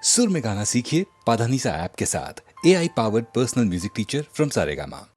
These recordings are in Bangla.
सुर में गाना सीखिए पाधानीसा ऐप के साथ। AI powered personal music teacher from Saregama.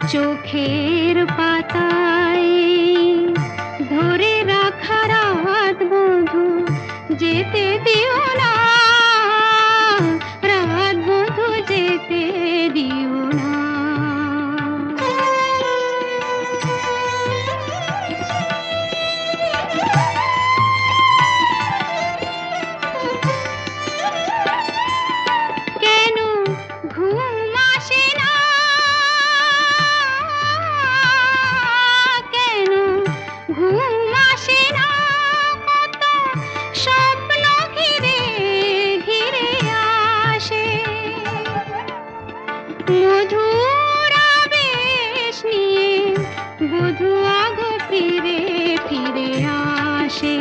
চোখের পাতায় ধরে রাখা রাত বধূ যেতে দিও না, রাত বধূ যেতে দিও না। কেন ঘুম আসে না, কেন ঘুম আসে না, কত স্বপ্ন ঘিরে ঘিরে আসে, মধুর আবেশ নিয়ে বধূ আগো ফিরে ফিরে আসে।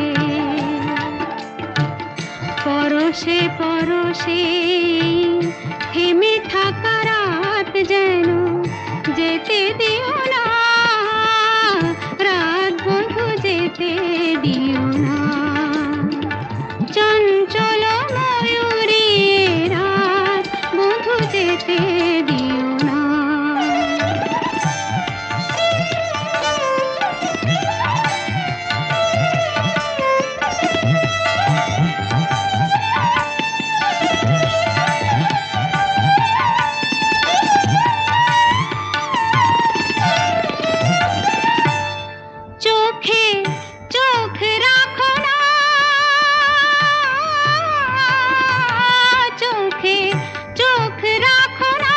পরশে পরশে থেমে থাকা রাত যেন যেতে দিও না, রাত বধূ যেতে দিও না। চঞ্চল ময়ূরী রাত বধূ যেতে দিও না। চোখে চোখ রাখো না, চোখে চোখ রাখো না,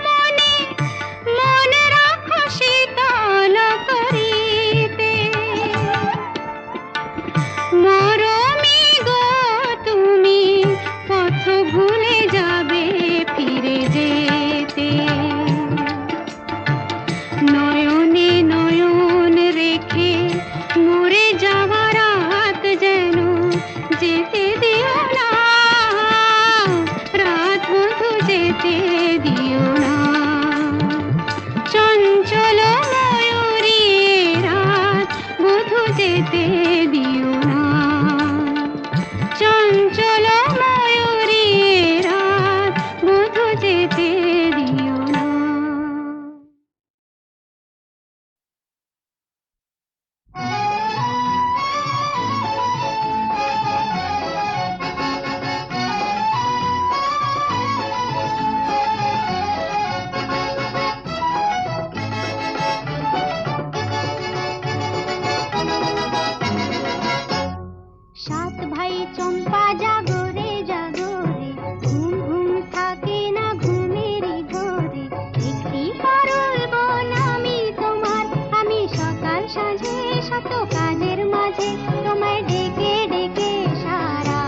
মনে মনে রাখো শীতল করিতে। মরমী গো তুমি পথ ভুলে যাবে ফিরে যেতে, নয়নে নয়ন রেখে মরে যাওয়া রাত যেন যেতে দিও না, রাত বধূ যেতে দিও না। চঞ্চল ময়ূরী রাত বধূ যেতে দিও না, চঞ্চল ময়ূরী রাত বধূ যেতে দিও না। সাত ভাই চম্পা জাগো রে জাগো রে, ঘুম ঘুম থাকে না ঘুমেরই ঘরে। একটি পারুল বোন আমি তোমার, আমি সকাল সাঁঝে শত কাজের মাঝে তোমায় ডেকে ডেকে সারা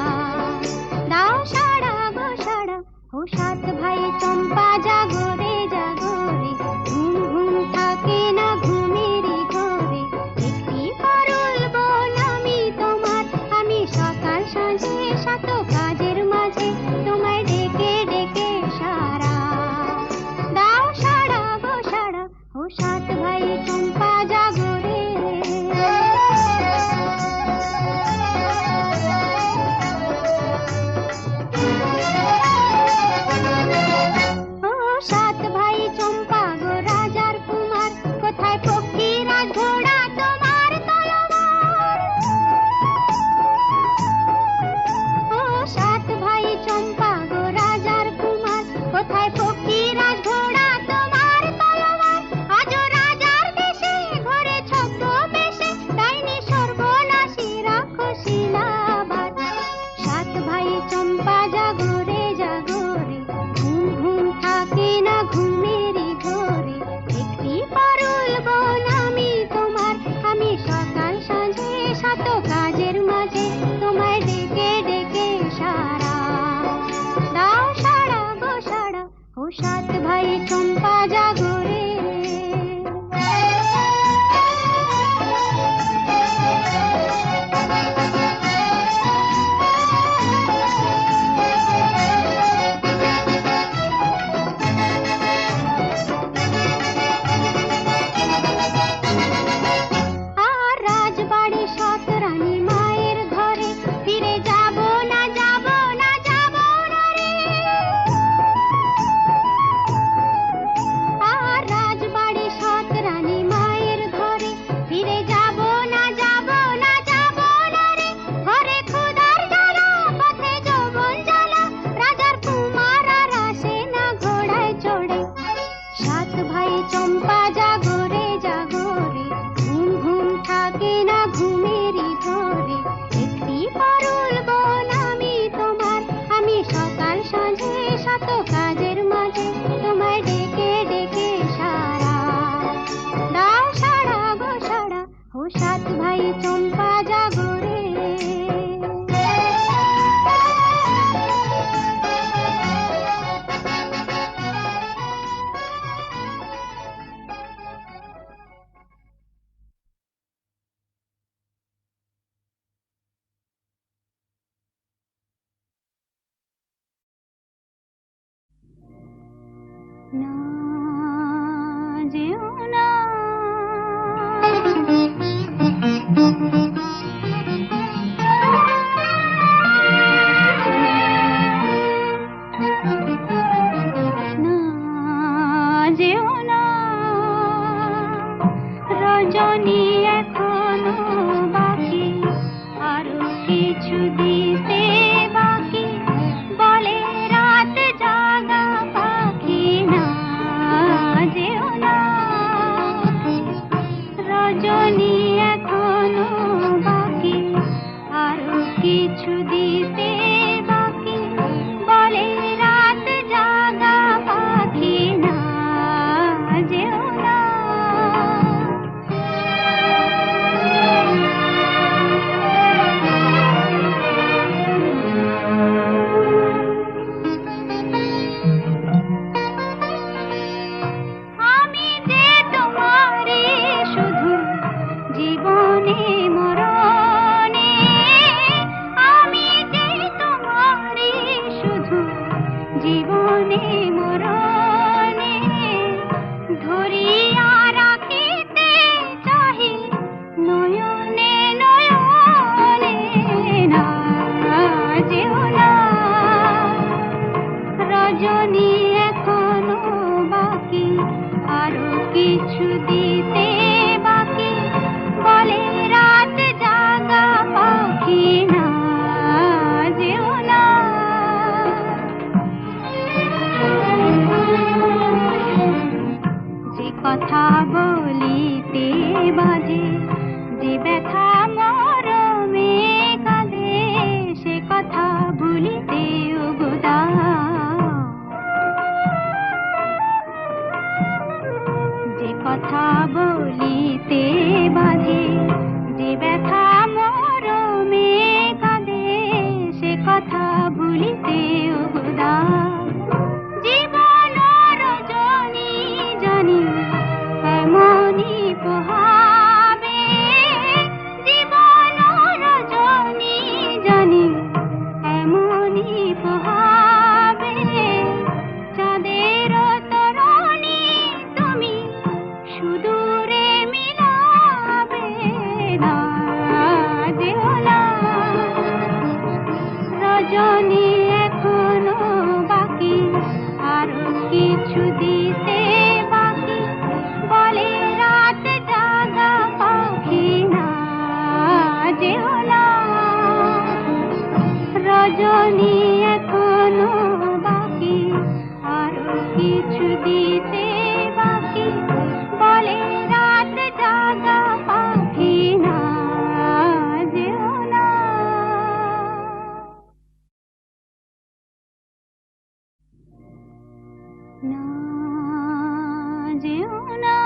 দাও, সারা গো সারা। ও সাত ভাই চম্পা জাগো রে জাগো রে, ঘুম ঘুম থাকে না ঘুমেরই ঘরে। একটি পারুল বোন আমি তোমার, আমি সকাল সাঁঝে শত কাজের মাঝে তোমায় ডেকে ডেকে সারা দাও, সারা গো সারা। ও সাত ভাই চম্পা জাগো রে। ও সাত ভাই চম্পা গো রাজার কুমার, কোথায় পক্ষীরাজ ঘোড়া তোমার তলোয়ার। ও সাত ভাই চম্পা গো রাজার কুমার, কোথায় পক্ষীরাজ ঘোড়া তোমার তলোয়ার। আজ রাজ রজনী এখনো বাকি, আরো কিছু দিতে বাকি, বলে রাত জাগা পাখি না যেও না। রজনী এখনো বাকি, আরো কিছু দিতে বাকি, বলে রাত জাগা পাখি না যেও না। আমি যে তোমারে শুধু জীবনে মরণে, আমি যে তোমারে শুধু জীবনে মরণে, ধরিয়া রাখিতে চাহি নয়নে নয়নে না যেও না। রজনী এখনো বাকি, আরো কিছু দিতে বাকি, বলে রাত জাগা পাখি না যেও না। যে কথা বলিতে বাজে, যে ব্যথা মরমে কাঁদে, সে কথা ভুলিতে উগুদা। যে কথা বলিতে বাজে, যে ব্যথা মরমে কাঁদে, সে কথা ভুলিতে উগুদা। জীবন রজনী জানি এমনই পোহাবে, জীবন রজনী জানি এমনই পোহাবে, চাঁদের তরণী তুমি সুদূরে মিলাবে না যেও না। রজনী এখনো বাকি, আরো কিছু দিতে বাকি, বলে রাত জাগা পাখি না যেও না। রজনী এখনো বাকি, আরো কিছু দিতে বাকি, বলে রাত জাগা পাখি না যেও না। না যেও না।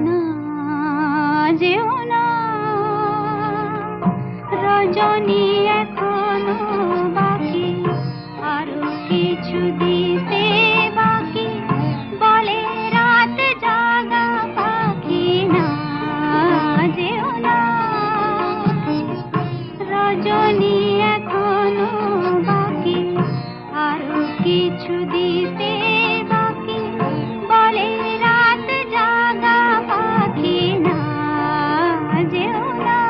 না যেও না। রজনী এখনো বাকি, আরো কিছু দিতে বাকি, বলে রাত জাগা পাখি না যেও না। রজনী এখনো বাকি, আরো কিছু দিতে বাকি, বলে রাত জাগা পাখি না যেও না।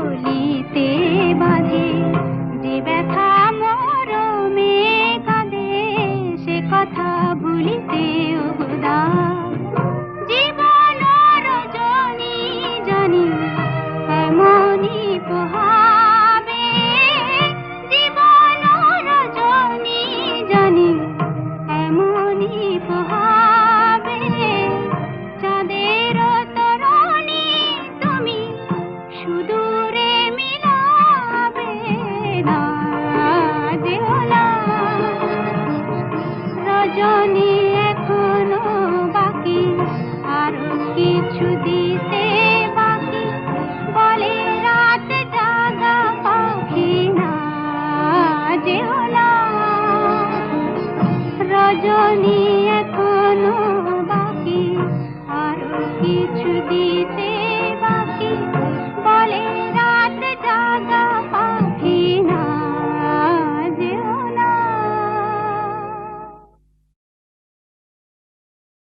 কলিতে বাঁধে, যে ব্যথা মরমে কাঁদে সে কথা ভুলিতে উদার। জীবন রজনী জানি এমনই পোহাবে, জীবন রজনী জানি এমনই পোহাবে। চাঁদের তরণী তুমি সুদূরে মিলাবে না, যেও না রজনী এখনো বাকি, আরো কিছু দিতে বাকি, বলে রাত জাগা পাখি না, যেও না রজনী এখনো বাকি, আরো কিছু দিতে